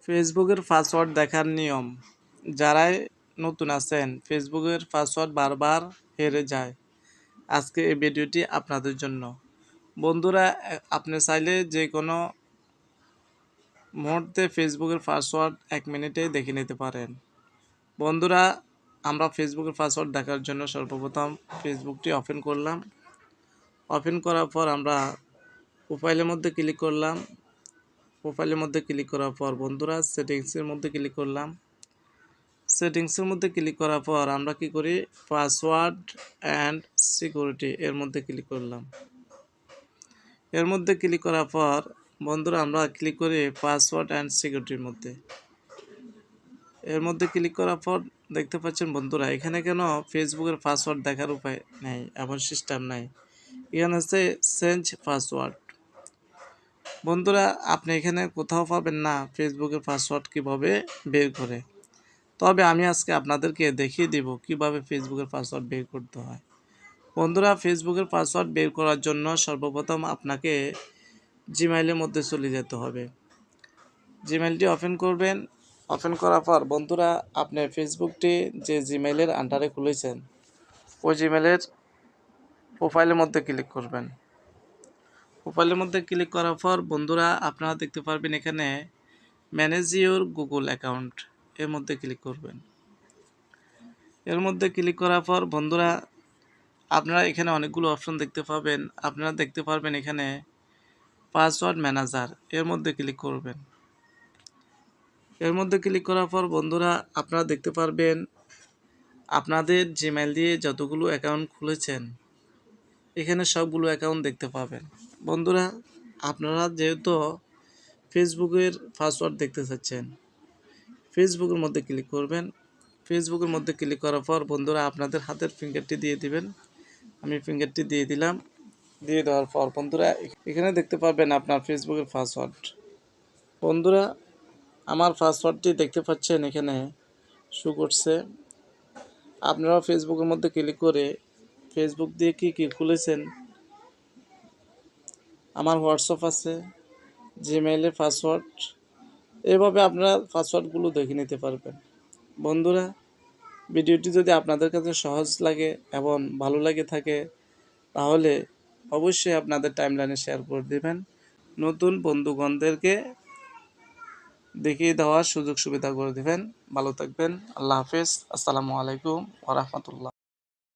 ফেসবুকের পাসওয়ার্ড দেখার নিয়ম। যারাই নতুন আছেন, ফেসবুকের পাসওয়ার্ড বারবার হেরে যায়। আজকে এই ভিডিওটি আপনাদের জন্য। বন্ধুরা, আপনি চাইলে যে কোনো মুহূর্তে ফেসবুকের পাসওয়ার্ড 1 মিনিটেই দেখে নিতে পারেন। বন্ধুরা, আমরা ফেসবুকের পাসওয়ার্ড দেখার জন্য সর্বপ্রথম ফেসবুকটি ওপেন করলাম। ওপেন করার পর আমরা প্রোফাইলের মধ্যে ক্লিক করলাম। প্রোফাইলের মধ্যে ক্লিক করার পর বন্ধুরা সেটিংসের মধ্যে ক্লিক করলাম। সেটিংসের মধ্যে ক্লিক করার পর আমরা কি করি, পাসওয়ার্ড অ্যান্ড সিকিউরিটি এর মধ্যে ক্লিক করলাম। এর মধ্যে ক্লিক করার পর বন্ধুরা আমরা ক্লিক করি পাসওয়ার্ড অ্যান্ড সিকিউরিটির মধ্যে। এর মধ্যে ক্লিক করার পর দেখতে পাচ্ছেন বন্ধুরা, এখানে কেন ফেসবুকের পাসওয়ার্ড দেখার উপায় নেই, এমন সিস্টেম নাই। এখানে আছে চেঞ্জ পাসওয়ার্ড। বন্ধুরা, আপনি এখানে কোথাও পাবেন না ফেসবুকের পাসওয়ার্ড কিভাবে বের করে। তবে আমি আজকে আপনাদেরকে দেখিয়ে দিব কিভাবে ফেসবুকের পাসওয়ার্ড বের করতে হয়। বন্ধুরা, ফেসবুকের পাসওয়ার্ড বের করার জন্য সর্বপ্রথম আপনাকে জিমেইলের মধ্যে চলে যেতে হবে। জিমেইলটি ওপেন করবেন। ওপেন করার পর বন্ধুরা আপনি ফেসবুকটি যে জিমেইলের আন্ডারে খুলেছেন ওই জিমেইলের প্রোফাইলের মধ্যে ক্লিক করবেন। প্রোফাইলের মধ্যে ক্লিক করার পর বন্ধুরা আপনারা দেখতে পারবেন এখানে ম্যানেজ ইউর গুগল অ্যাকাউন্ট এর মধ্যে ক্লিক করবেন। এর মধ্যে ক্লিক করার পর বন্ধুরা আপনারা এখানে অনেকগুলো অপশন দেখতে পাবেন। আপনারা দেখতে পারবেন এখানে পাসওয়ার্ড ম্যানেজার এর মধ্যে ক্লিক করবেন। এর মধ্যে ক্লিক করার পর বন্ধুরা আপনারা দেখতে পারবেন আপনাদের জিমেইল দিয়ে যতগুলো অ্যাকাউন্ট খুলেছেন এখানে সবগুলো অ্যাকাউন্ট দেখতে পাবেন। বন্ধুরা, আপনারা যেহেতু ফেসবুকের পাসওয়ার্ড দেখতে চাচ্ছেন, ফেসবুকের মধ্যে ক্লিক করবেন। ফেসবুকের মধ্যে ক্লিক করার পর বন্ধুরা আপনাদের হাতের ফিঙ্গারটি দিয়ে দিবেন। আমি ফিঙ্গারটি দিয়ে দিলাম। দিয়ে দেওয়ার পর বন্ধুরা এখানে দেখতে পাবেন আপনার ফেসবুকের পাসওয়ার্ড। বন্ধুরা, আমার পাসওয়ার্ডটি দেখতে পাচ্ছেন এখানে শো করছে। আপনারা ফেসবুকের মধ্যে ক্লিক করে ফেসবুক দিয়ে কি কি খুলেছেন, আমার হোয়াটসঅ্যাপ আছে, জিমেইলের পাসওয়ার্ড, এভাবে আপনারা পাসওয়ার্ডগুলো দেখে নিতে পারবেন। বন্ধুরা, ভিডিওটি যদি আপনাদের কাছে সহজ লাগে এবং ভালো লাগে থাকে তাহলে অবশ্যই আপনাদের টাইমলাইনে শেয়ার করে দেবেন। নতুন বন্ধুগণদেরকে দেখিয়ে দেওয়ার সুযোগ সুবিধা করে দেবেন। ভালো থাকবেন। আল্লাহ হাফেজ। আসসালামু আলাইকুম ওয়া রাহমাতুল্লাহ।